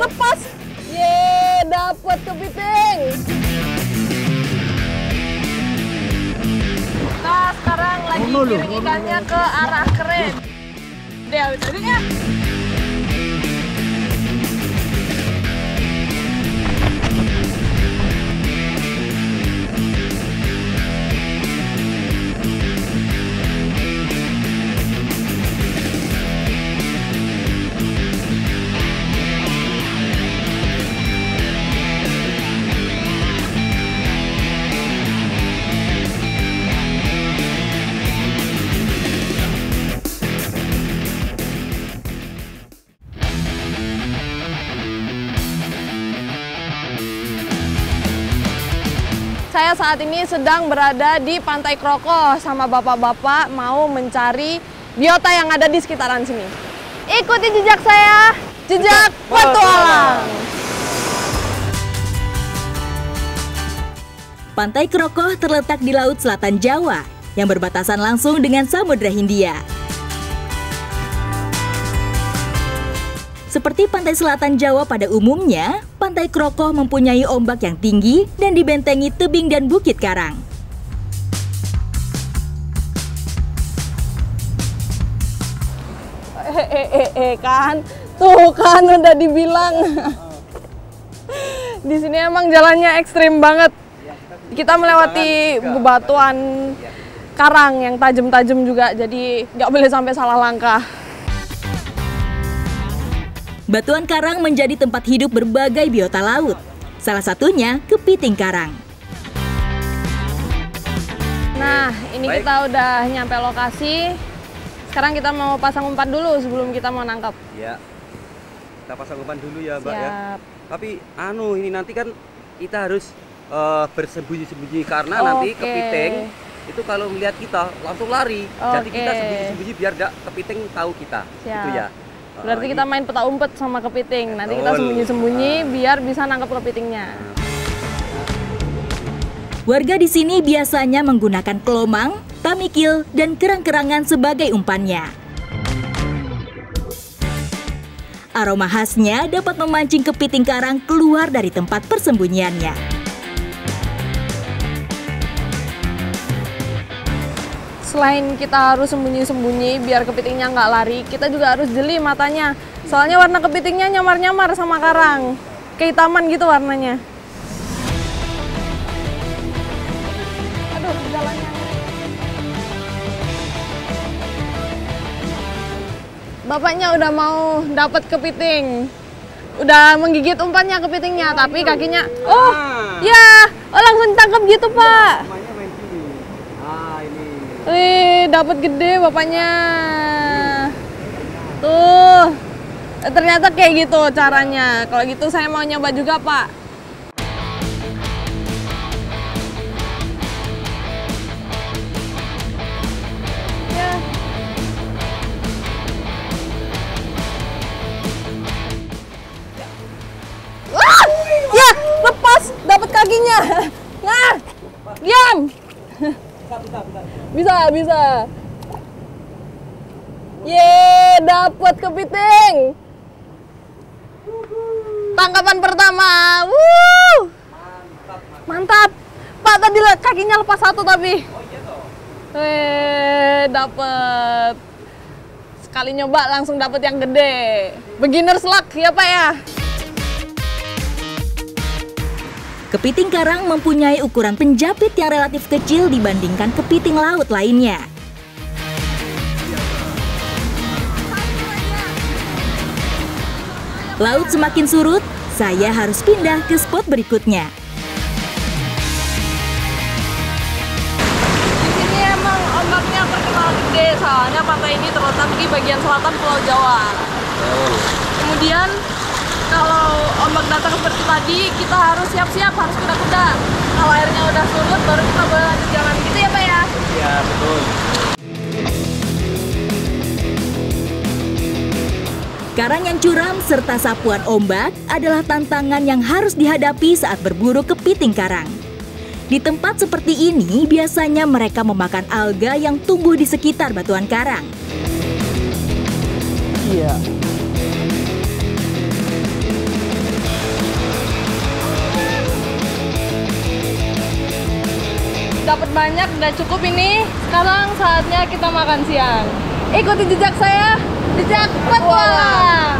lepas. Ye, dapet kepiting. Nah, sekarang lagi giring ikannya ke arah keren. Dia udah. Saya saat ini sedang berada di Pantai Krokoh sama bapak-bapak mau mencari biota yang ada di sekitaran sini. Ikuti jejak saya, jejak petualang. Pantai Krokoh terletak di Laut Selatan Jawa yang berbatasan langsung dengan Samudra Hindia. Seperti pantai selatan Jawa pada umumnya, Pantai Krokoh mempunyai ombak yang tinggi dan dibentengi tebing dan bukit karang. Kan, tuh kan udah dibilang. Di sini emang jalannya ekstrim banget. Kita melewati bebatuan karang yang tajam-tajam juga, jadi nggak boleh sampai salah langkah. Batuan karang menjadi tempat hidup berbagai biota laut. Salah satunya kepiting karang. Nah, ini kita udah nyampe lokasi. Sekarang kita mau pasang umpan dulu sebelum kita mau nangkap. Ya, kita pasang umpan dulu ya, Mbak. Siap. Ya. Tapi ini nanti kan kita harus bersembunyi-sembunyi karena nanti kepiting itu kalau melihat kita langsung lari. Jadi kita sembunyi-sembunyi biar gak kepiting tahu kita. Siap. Gitu ya. Berarti kita main peta umpet sama kepiting. Nanti kita sembunyi-sembunyi biar bisa nangkap kepitingnya. Warga di sini biasanya menggunakan kelomang, tamikil, dan kerang-kerangan sebagai umpannya. Aroma khasnya dapat memancing kepiting karang keluar dari tempat persembunyiannya. Selain kita harus sembunyi-sembunyi biar kepitingnya nggak lari, kita juga harus jeli matanya. Soalnya warna kepitingnya nyamar-nyamar sama karang. Kehitaman gitu warnanya. Aduh, jalannya. Bapaknya udah mau dapat kepiting. Udah menggigit umpannya kepitingnya, tapi kakinya... Oh, ya, langsung tangkap gitu, Pak. Wih, dapat gede bapaknya. Tuh. Ternyata kayak gitu caranya. Kalau gitu saya mau nyoba juga, Pak. Ya. Wah! Ya, lepas, dapat kakinya. Nah, diam. Bisa. Ye, dapat kepiting. Tangkapan pertama. Mantap. Pak, tadi kakinya lepas satu tapi. Dapat. Sekali nyoba langsung dapat yang gede. Beginner's luck ya, Pak ya. Kepiting karang mempunyai ukuran penjapit yang relatif kecil dibandingkan kepiting laut lainnya. Laut semakin surut, saya harus pindah ke spot berikutnya. Di sini emang ombaknya terkenal gede, soalnya pantai ini terletak di bagian selatan Pulau Jawa. Kemudian kalau ombak datang seperti tadi, kita harus siap-siap, harus kuda-kuda. Kalau airnya udah surut, baru kita boleh lanjut jalan gitu ya, Pak ya? Iya, betul. Karang yang curam serta sapuan ombak adalah tantangan yang harus dihadapi saat berburu kepiting karang. Di tempat seperti ini, biasanya mereka memakan alga yang tumbuh di sekitar batuan karang. Iya. dapat banyak, udah cukup ini. Sekarang saatnya kita makan siang. Ikuti jejak saya, jejak petualang.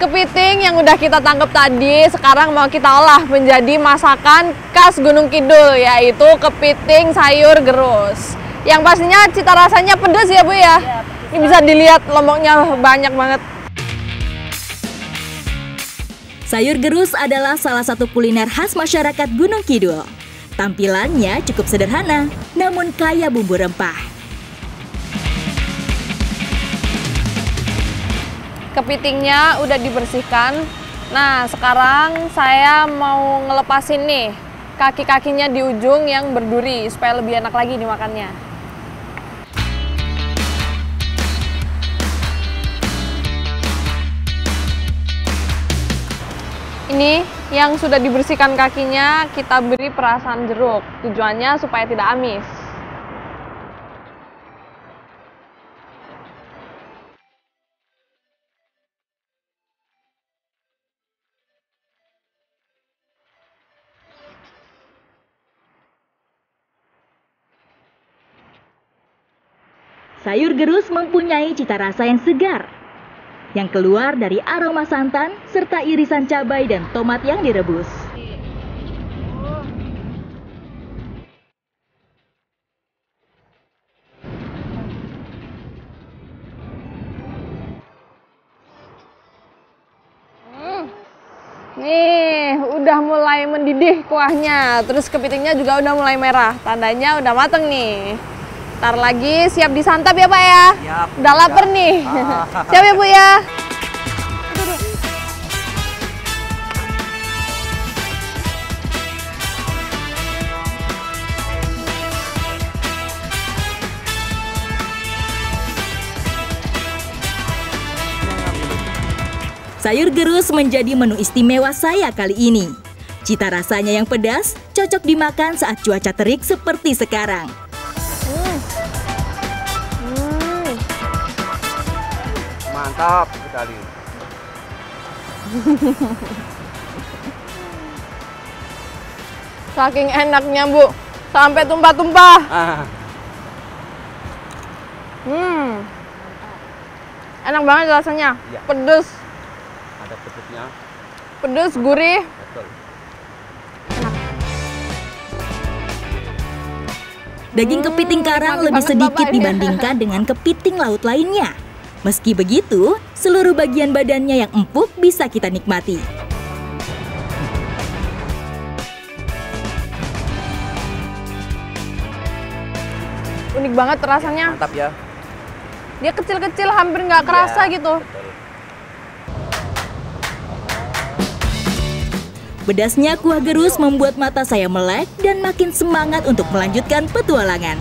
Kepiting yang udah kita tangkap tadi sekarang mau kita olah menjadi masakan khas Gunung Kidul, yaitu kepiting sayur gerus. Yang pastinya cita rasanya pedas ya Bu ya? Ini bisa dilihat lomboknya banyak banget. Sayur gerus adalah salah satu kuliner khas masyarakat Gunung Kidul. Tampilannya cukup sederhana, namun kaya bumbu rempah. Kepitingnya udah dibersihkan. Nah, sekarang saya mau ngelepasin nih kaki-kakinya di ujung yang berduri supaya lebih enak lagi dimakannya. Ini yang sudah dibersihkan kakinya kita beri perasan jeruk. Tujuannya supaya tidak amis. Sayur gerus mempunyai cita rasa yang segar, yang keluar dari aroma santan serta irisan cabai dan tomat yang direbus. Nih, udah mulai mendidih kuahnya, terus kepitingnya juga udah mulai merah, tandanya udah mateng nih. Ntar lagi siap disantap ya Pak ya? Siap. Udah lapar nih. Siap ya Bu ya? Sayur gerus menjadi menu istimewa saya kali ini. Cita rasanya yang pedas, cocok dimakan saat cuaca terik seperti sekarang. Mantap sekali. Saking enaknya Bu, sampai tumpah-tumpah. Enak banget rasanya, Iya. pedes, Ada pedesnya. pedes, gurih. Betul. Daging kepiting karang nikmat lebih banget, sedikit Bapak, ini. dibandingkan dengan kepiting laut lainnya. Meski begitu, seluruh bagian badannya yang empuk bisa kita nikmati. Unik banget rasanya. Mantap ya. Dia kecil-kecil, hampir nggak kerasa Iya, gitu. betul. Pedasnya kuah gerus membuat mata saya melek dan makin semangat untuk melanjutkan petualangan.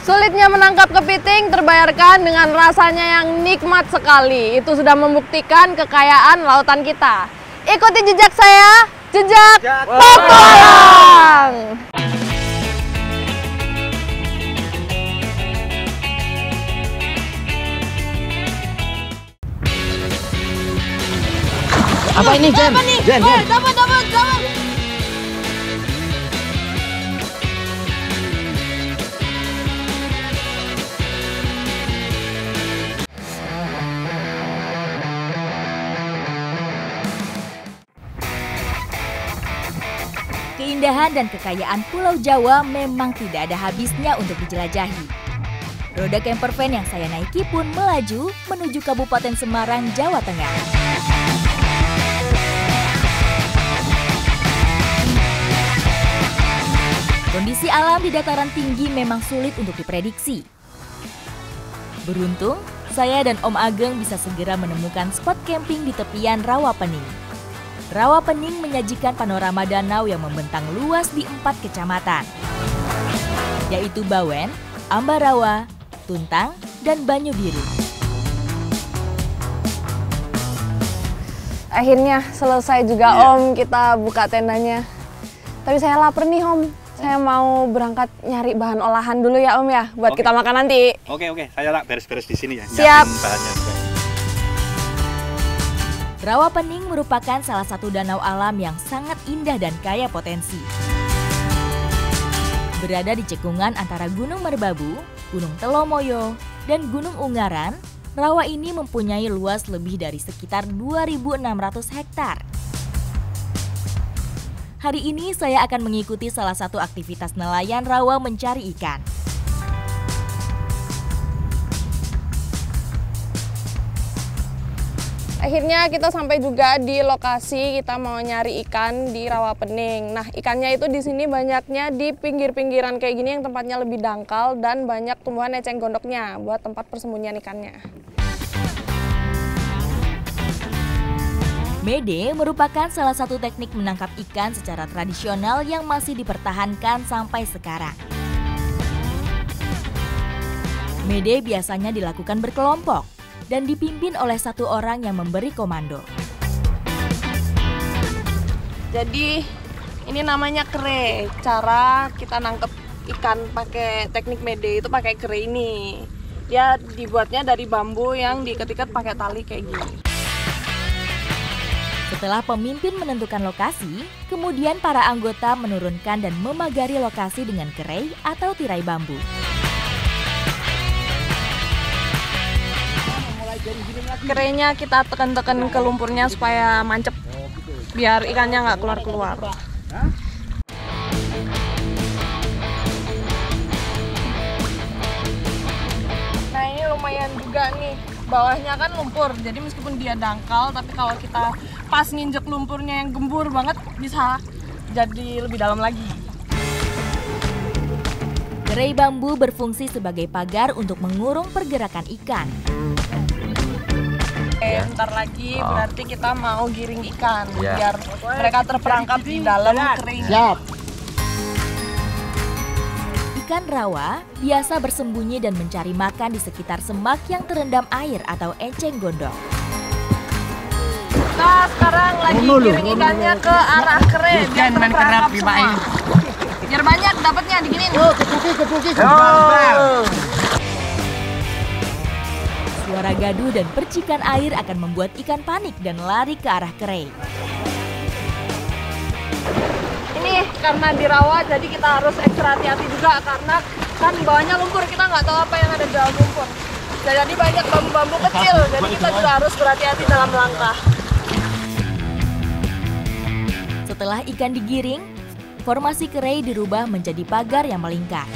Sulitnya menangkap kepiting terbayarkan dengan rasanya yang nikmat sekali. Itu sudah membuktikan kekayaan lautan kita. Ikuti jejak saya, jejak petualang. Apa ini, Jen? Jen. Dapat. Keindahan dan kekayaan Pulau Jawa memang tidak ada habisnya untuk dijelajahi. Roda camper van yang saya naiki pun melaju menuju Kabupaten Semarang, Jawa Tengah. Kondisi alam di dataran tinggi memang sulit untuk diprediksi. Beruntung, saya dan Om Ageng bisa segera menemukan spot camping di tepian Rawa Pening. Rawa Pening menyajikan panorama danau yang membentang luas di 4 kecamatan, yaitu Bawen, Ambarawa, Tuntang, dan Banyu Biru. Akhirnya selesai juga Om, kita buka tendanya. Tapi saya lapar nih Om. Saya mau berangkat nyari bahan olahan dulu ya Om ya, buat kita makan nanti. Oke, saya tak beres-beres di sini ya. Siap. Bahannya. Rawa Pening merupakan salah satu danau alam yang sangat indah dan kaya potensi. Berada di cekungan antara Gunung Merbabu, Gunung Telomoyo, dan Gunung Ungaran, rawa ini mempunyai luas lebih dari sekitar 2.600 hektar. Hari ini saya akan mengikuti salah satu aktivitas nelayan rawa mencari ikan. Akhirnya kita sampai juga di lokasi kita mau nyari ikan di Rawa Pening. Nah, ikannya itu di sini banyaknya di pinggir-pinggiran kayak gini yang tempatnya lebih dangkal dan banyak tumbuhan eceng gondoknya buat tempat persembunyian ikannya. Mede merupakan salah satu teknik menangkap ikan secara tradisional yang masih dipertahankan sampai sekarang. Mede biasanya dilakukan berkelompok dan dipimpin oleh satu orang yang memberi komando. Jadi ini namanya kere. Cara kita nangkep ikan pakai teknik mede itu pakai kere ini. Dia dibuatnya dari bambu yang diikat-ikat pakai tali kayak gini. Setelah pemimpin menentukan lokasi, kemudian para anggota menurunkan dan memagari lokasi dengan kerei atau tirai bambu. Kereinya kita tekan-tekan ke lumpurnya supaya mancep, biar ikannya nggak keluar-keluar. Nah ini lumayan juga nih, bawahnya kan lumpur, jadi meskipun dia dangkal, tapi kalau kita pas nginjek lumpurnya yang gembur banget, bisa jadi lebih dalam lagi. Kerei bambu berfungsi sebagai pagar untuk mengurung pergerakan ikan. Bentar lagi berarti kita mau giring ikan, biar mereka terperangkap di dalam kerei. Siap. Ikan rawa biasa bersembunyi dan mencari makan di sekitar semak yang terendam air atau eceng gondok. Nah sekarang lagi giring ikannya ke arah kerei, biar terperangkap semua. Biar banyak dapatnya diginiin. Kepuki. Suara gaduh dan percikan air akan membuat ikan panik dan lari ke arah kerei. Ini karena di rawa jadi kita harus ekstra hati-hati juga karena kan bawahnya lumpur, kita nggak tahu apa yang ada di dalam lumpur. Jadi banyak bambu-bambu kecil, jadi kita juga harus berhati-hati dalam melangkah. Setelah ikan digiring, formasi kerei dirubah menjadi pagar yang melingkar.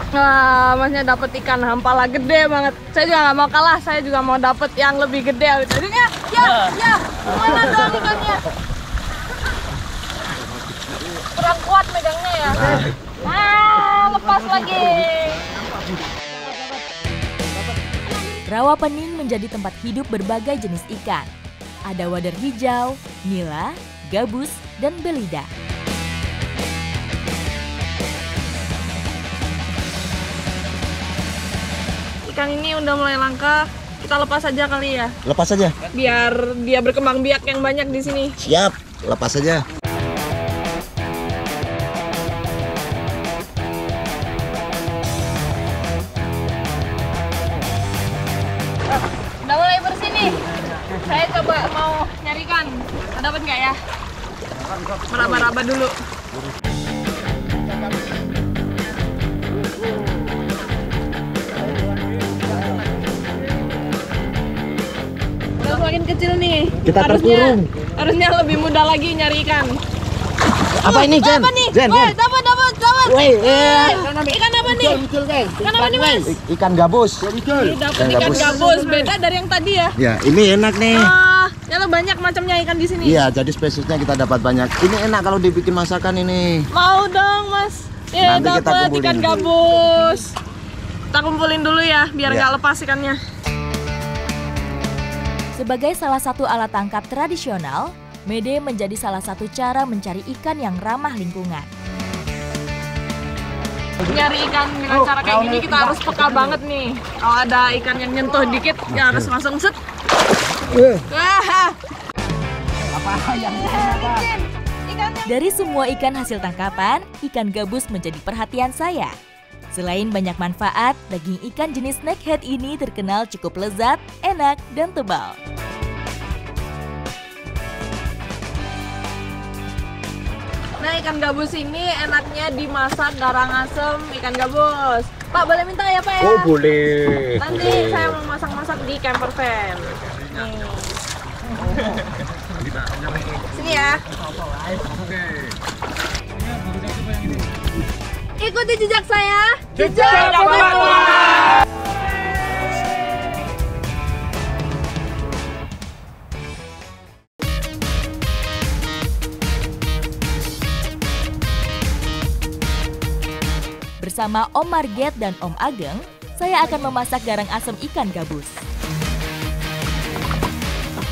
Nah, masnya dapat ikan hampala gede banget. Saya juga nggak mau kalah, saya juga mau dapat yang lebih gede. Jadinya, ya, mana dong ikannya? Kurang kuat megangnya ya. Lepas lagi. Rawa Pening menjadi tempat hidup berbagai jenis ikan. Ada wader hijau, nila, gabus, dan belida. Ikan ini udah mulai langka, kita lepas aja kali ya. Lepas aja. Biar dia berkembang biak yang banyak di sini. Siap. Lepas aja. Udah mulai bersih nih. Saya coba mau nyari ikan. Dapat nggak ya? Meraba-raba dulu. Semakin kecil nih. Kita terkurung. Harusnya lebih mudah lagi nyari ikan. Apa ini, Jen? Apa nih? Jen. Dapat. Woi, Ikan apa nih? Ikan apa nih, Mas? Ikan gabus. Dapat ikan gabus, beda dari yang tadi ya. Ya, ini enak nih. Ternyata banyak macamnya ikan di sini. Iya, jadi spesiesnya kita dapat banyak. Ini enak kalau dibikin masakan ini. Mau dong, Mas. Ya, Nanti kita dapat kumpulin. ikan gabus. Kita kumpulin dulu ya, biar Ya. nggak lepas ikannya. Sebagai salah satu alat tangkap tradisional, mede menjadi salah satu cara mencari ikan yang ramah lingkungan. Nyari ikan dengan cara kayak gini kita harus peka banget nih. Kalau ada ikan yang nyentuh dikit, ya harus langsung set. Wah. Apa yang ikannya Dari semua ikan hasil tangkapan, ikan gabus menjadi perhatian saya. Selain banyak manfaat, daging ikan jenis snakehead ini terkenal cukup lezat, enak, dan tebal. Nah, ikan gabus ini enaknya dimasak garang asem ikan gabus. Pak, boleh minta ya Pak ya? Oh boleh. Nanti saya mau masak-masak di camper van. Nih. Sini ya. Ikuti jejak saya. Jejak petualang. Bersama Om Marget dan Om Ageng, saya akan memasak garang asem ikan gabus.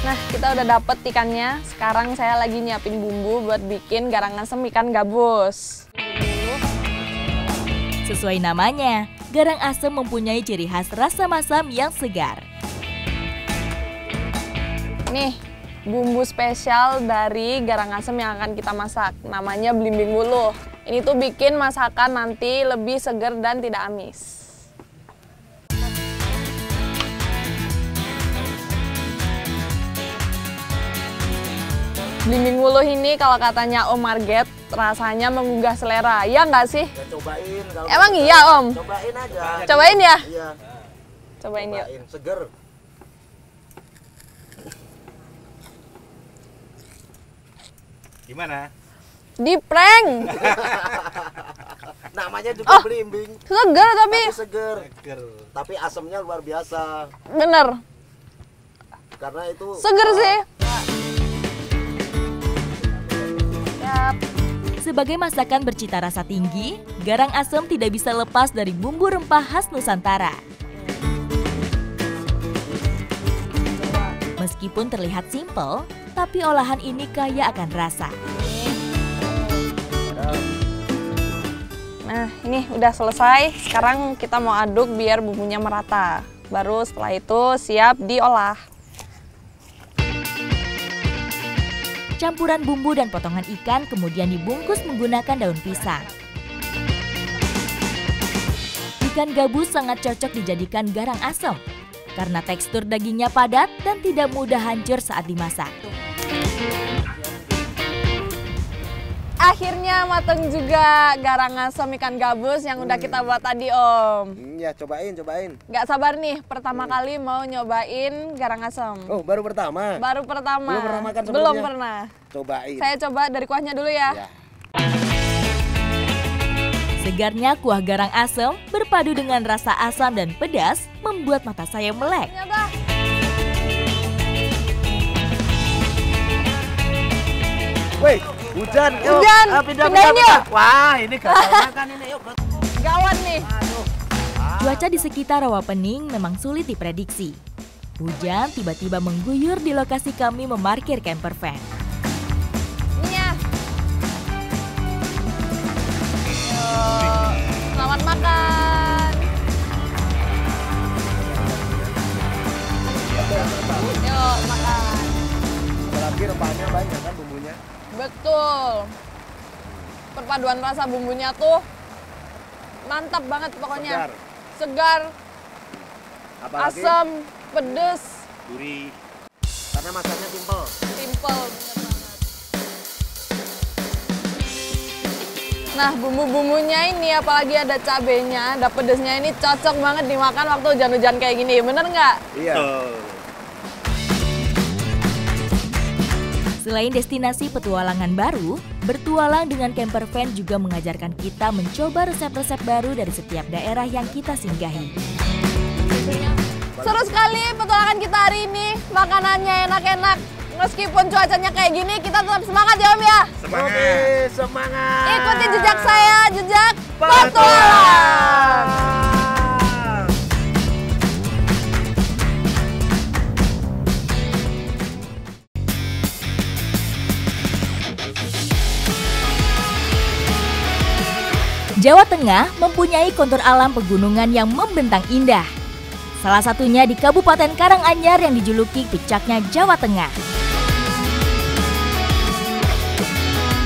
Nah, kita udah dapet ikannya. Sekarang saya lagi nyiapin bumbu buat bikin garang asem ikan gabus. Sesuai namanya, garang asem mempunyai ciri khas rasa masam yang segar. Nih, bumbu spesial dari garang asem yang akan kita masak. Namanya belimbing wuluh. Ini tuh bikin masakan nanti lebih segar dan tidak amis. Belimbing wuluh ini kalau katanya Om Marget rasanya menggugah selera, ya nggak sih? Ya, cobain. Kalau Emang iya Om? Cobain aja. Cobain ya? Iya. Cobain yuk. Seger. Gimana? Di prank. Namanya juga belimbing. Segar tapi Seger. Tapi asamnya luar biasa. bener. Karena itu Seger sih. Siap. Sebagai masakan bercita rasa tinggi, garang asem tidak bisa lepas dari bumbu rempah khas Nusantara. Meskipun terlihat simpel, tapi olahan ini kaya akan rasa. Nah, ini udah selesai. Sekarang kita mau aduk biar bumbunya merata. Baru setelah itu siap diolah. Campuran bumbu dan potongan ikan kemudian dibungkus menggunakan daun pisang. Ikan gabus sangat cocok dijadikan garang asem karena tekstur dagingnya padat dan tidak mudah hancur saat dimasak. Akhirnya mateng juga garang asem ikan gabus yang udah kita buat tadi Om. Ya, cobain. Gak sabar nih, pertama kali mau nyobain garang asem. Oh, baru pertama. Baru pertama. Belum pernah makan sebelumnya? Belum pernah. Cobain. Saya coba dari kuahnya dulu ya. Ya. Segarnya kuah garang asem berpadu dengan rasa asam dan pedas membuat mata saya melek. Ternyata. Woi, hujan. Yuk. Hujan. Pindahin yuk. Wah, ini gagal makan ini. Yuk. Gawat nih. Cuaca di sekitar Rawapening memang sulit diprediksi. Hujan tiba-tiba mengguyur di lokasi kami memarkir camper van. Ininya. Yuk, selamat makan. Yuk, makan. Apalagi rempahnya banyak kan bumbunya. Betul. Perpaduan rasa bumbunya tuh mantap banget pokoknya. Segar, Apalagi asam, pedes, Gurih. karena masaknya simpel. simple, bener banget. Nah, bumbu-bumbunya ini apalagi ada cabenya, ada pedesnya ini cocok banget dimakan waktu hujan-hujan kayak gini, bener nggak? Iya. Selain destinasi petualangan baru, bertualang dengan camper van juga mengajarkan kita mencoba resep-resep baru dari setiap daerah yang kita singgahi. Seru sekali petualangan kita hari ini, makanannya enak-enak. Meskipun cuacanya kayak gini, kita tetap semangat ya Om ya. Semangat. Oke, semangat. Ikuti jejak saya, jejak petualang. Jawa Tengah mempunyai kontur alam pegunungan yang membentang indah. Salah satunya di Kabupaten Karanganyar yang dijuluki Puncaknya Jawa Tengah.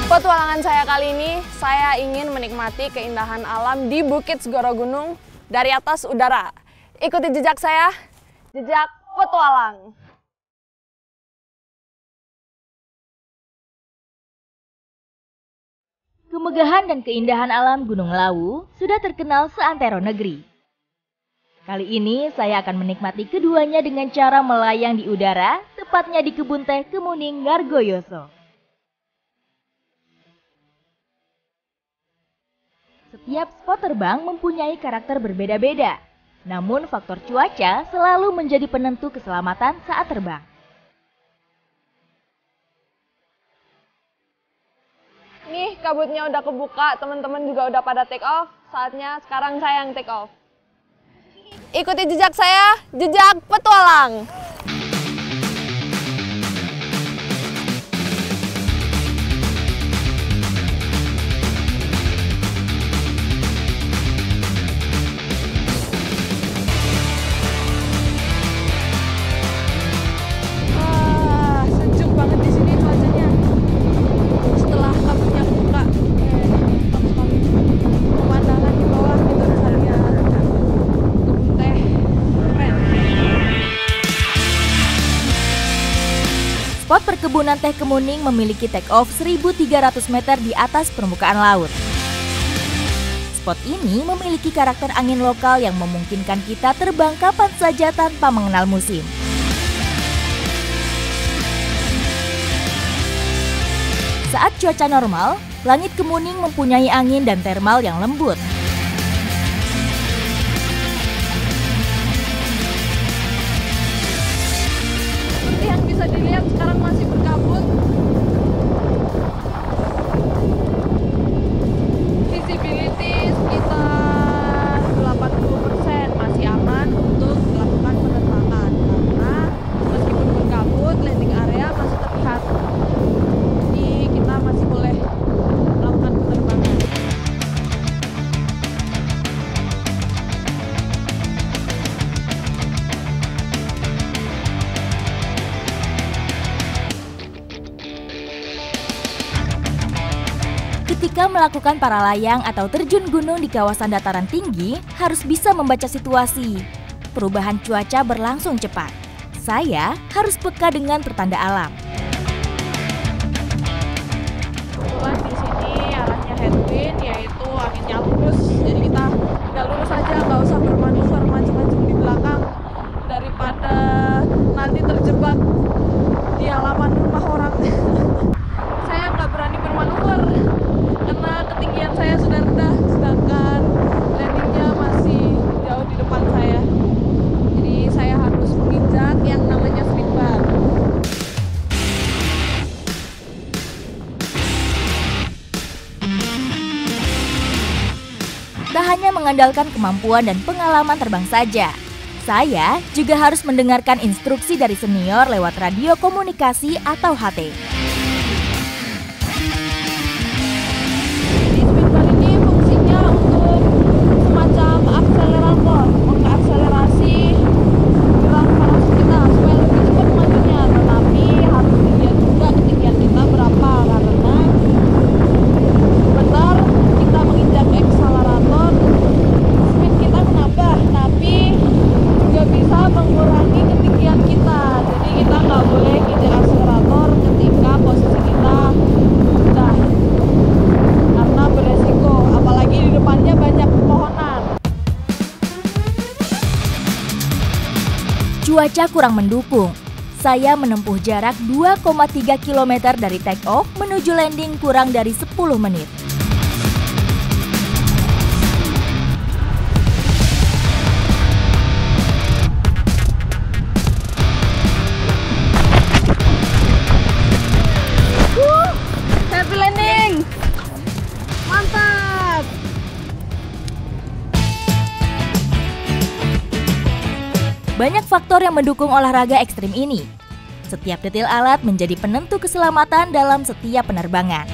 Petualangan saya kali ini, saya ingin menikmati keindahan alam di Bukit Segoro Gunung dari atas udara. Ikuti jejak saya, jejak petualang. Kemegahan dan keindahan alam Gunung Lawu sudah terkenal seantero negeri. Kali ini saya akan menikmati keduanya dengan cara melayang di udara, tepatnya di Kebun Teh Kemuning Ngargoyoso. Setiap spot terbang mempunyai karakter berbeda-beda, namun faktor cuaca selalu menjadi penentu keselamatan saat terbang. Nih, kabutnya udah kebuka, teman-teman juga udah pada take off. Saatnya sekarang saya yang take off. Ikuti jejak saya, jejak petualang. Sejuk banget di sini cuacanya. Setelah kabutnya kebuka, bagus banget. Pemandangan di bawah kita bisa lihat kebun teh. Keren. Spot perkebunan teh Kemuning memiliki take off 1.300 meter di atas permukaan laut. Spot ini memiliki karakter angin lokal yang memungkinkan kita terbang kapan saja tanpa mengenal musim. Saat cuaca normal, langit Kemuning mempunyai angin dan termal yang lembut. Seperti yang bisa dilihat sekarang masih berkabut. Visibility sekitar 80%, masih aman untuk melakukan penerbangan karena meskipun berkabut, landing area masih terlihat. Jadi kita masih boleh melakukan penerbangan. Ketika melakukan para layang atau terjun gunung di kawasan dataran tinggi, harus bisa membaca situasi. Perubahan cuaca berlangsung cepat. Saya harus peka dengan pertanda alam. Kebetulan di sini arahnya headwind, yaitu anginnya lurus. Jadi kita tinggal lurus aja, nggak usah bermanuver macam-macam di belakang daripada nanti terjebak di halaman rumah orang. Saya nggak berani bermanuver karena ketinggian saya sudah rendah, sedangkan landingnya masih jauh di depan saya. Jadi saya harus menginjak yang namanya speed bar. Tak hanya mengandalkan kemampuan dan pengalaman terbang saja, saya juga harus mendengarkan instruksi dari senior lewat radio komunikasi atau HT. Jadi speedbar ini fungsinya untuk semacam akselerator, mengakselerasi gerak parasut kita supaya lebih cepat majunya. Tetapi harus dilihat juga ketinggian kita berapa, karena benar kita menginjak akselerator, speed kita menambah, tapi juga bisa mengurangi ketinggian kita. Jadi kita nggak boleh injak akselerator ketika posisi kita rendah, karena beresiko, apalagi di depannya banyak pepohonan. Cuaca kurang mendukung. Saya menempuh jarak 2,3 km dari take off menuju landing kurang dari 10 menit. Happy landing! Mantap! Banyak faktor yang mendukung olahraga ekstrim ini. Setiap detail alat menjadi penentu keselamatan dalam setiap penerbangan.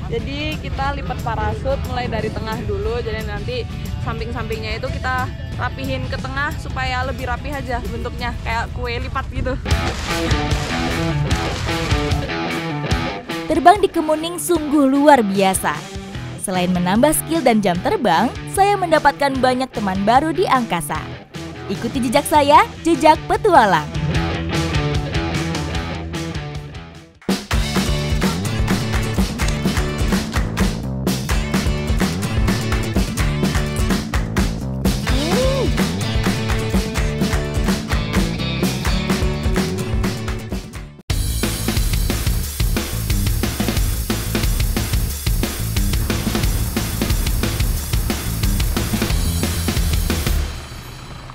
Jadi kita lipat parasut mulai dari tengah dulu, jadi nanti samping-sampingnya itu kita rapihin ke tengah supaya lebih rapi aja bentuknya, kayak kue lipat gitu. Terbang di kemuning sungguh luar biasa. Selain menambah skill dan jam terbang, saya mendapatkan banyak teman baru di angkasa. Ikuti jejak saya, Jejak Petualang.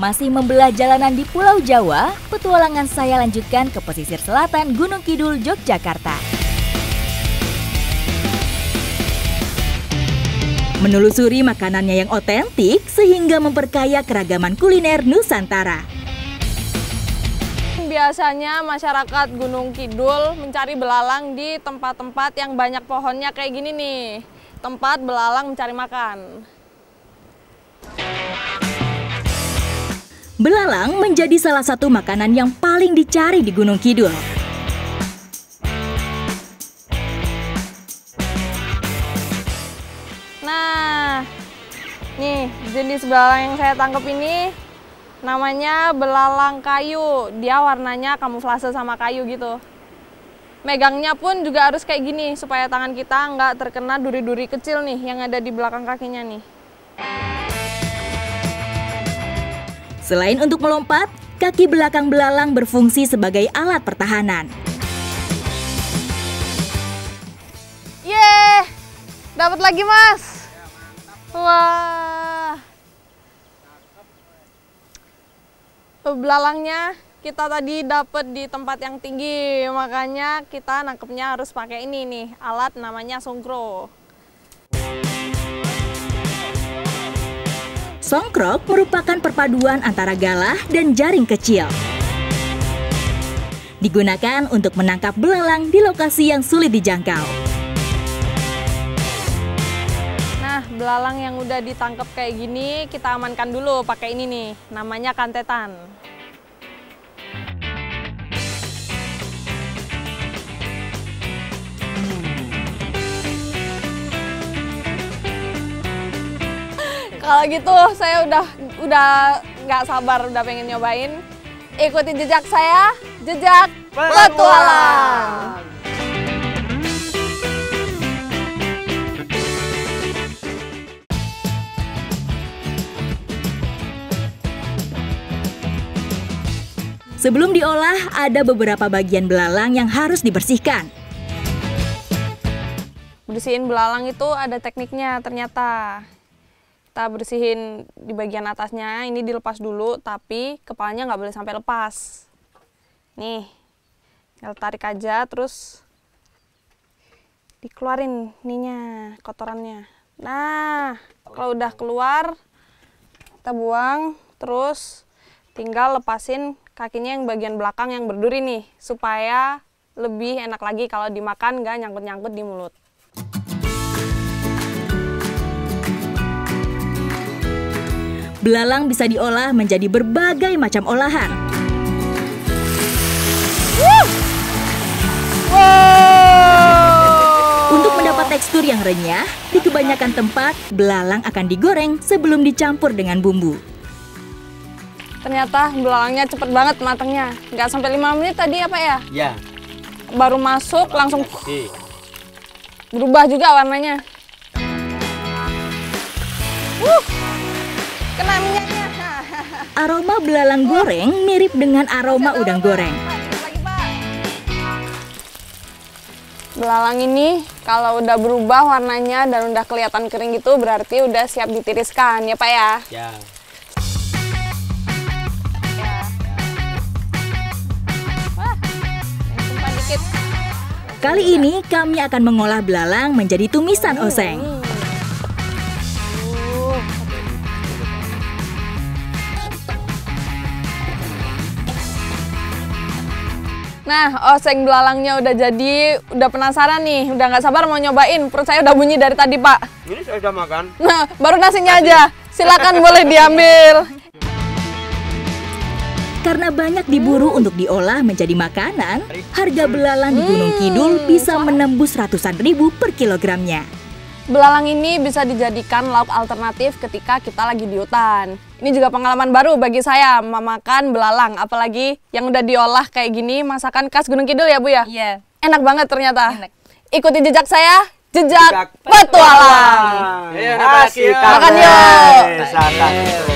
Masih membelah jalanan di Pulau Jawa, petualangan saya lanjutkan ke pesisir selatan Gunung Kidul, Yogyakarta. Menelusuri makanannya yang otentik sehingga memperkaya keragaman kuliner Nusantara. Biasanya masyarakat Gunung Kidul mencari belalang di tempat-tempat yang banyak pohonnya kayak gini nih. Tempat belalang mencari makan. Belalang menjadi salah satu makanan yang paling dicari di Gunung Kidul. Nah, nih jenis belalang yang saya tangkap ini namanya belalang kayu. Dia warnanya kamuflase sama kayu gitu. Megangnya pun juga harus kayak gini supaya tangan kita nggak terkena duri-duri kecil nih yang ada di belakang kakinya nih. Selain untuk melompat, kaki belakang belalang berfungsi sebagai alat pertahanan. Yeay, dapat lagi Mas. Wah. Belalangnya kita tadi dapat di tempat yang tinggi, makanya kita nangkepnya harus pakai ini nih, alat namanya songkro. Songkrok merupakan perpaduan antara galah dan jaring kecil. Digunakan untuk menangkap belalang di lokasi yang sulit dijangkau. Nah, belalang yang udah ditangkap kayak gini, kita amankan dulu pakai ini nih, namanya kantetan. Kalau gitu saya udah nggak sabar, udah pengen nyobain. Ikuti jejak saya, Jejak Petualang. Sebelum diolah, ada beberapa bagian belalang yang harus dibersihkan. Bersihin belalang itu ada tekniknya ternyata. Kita bersihin di bagian atasnya, ini dilepas dulu, tapi kepalanya nggak boleh sampai lepas. Nih, tinggal tarik aja, terus dikeluarin ininya, kotorannya. Nah, kalau udah keluar, kita buang, terus tinggal lepasin kakinya yang bagian belakang yang berduri nih, supaya lebih enak lagi kalau dimakan nggak nyangkut-nyangkut di mulut. Belalang bisa diolah menjadi berbagai macam olahan. Untuk mendapat tekstur yang renyah, di kebanyakan tempat belalang akan digoreng sebelum dicampur dengan bumbu. Ternyata belalangnya cepet banget matangnya, nggak sampai 5 menit tadi apa ya? Ya. Baru masuk langsung berubah juga warnanya. Kena minyaknya. Aroma belalang goreng mirip dengan aroma udang goreng. Belalang ini kalau udah berubah warnanya dan udah kelihatan kering gitu berarti udah siap ditiriskan ya Pak ya? Ya. Wah, yang tumpah dikit. Kali ini kami akan mengolah belalang menjadi tumisan oseng. Nah, oseng belalangnya udah jadi, udah penasaran nih, udah nggak sabar mau nyobain. Perut saya udah bunyi dari tadi, Pak. Ini saya udah makan. Nah, baru nasinya aja. Silakan boleh diambil. Karena banyak diburu untuk diolah menjadi makanan, harga belalang di Gunung Kidul bisa menembus ratusan ribu per kilogramnya. Belalang ini bisa dijadikan lauk alternatif ketika kita lagi di hutan. Ini juga pengalaman baru bagi saya memakan belalang, apalagi yang udah diolah kayak gini, masakan khas Gunung Kidul ya Bu ya? Iya. Enak banget ternyata. Enak. Ikuti jejak saya, jejak petualang. Ayo, Makan yuk. Makan.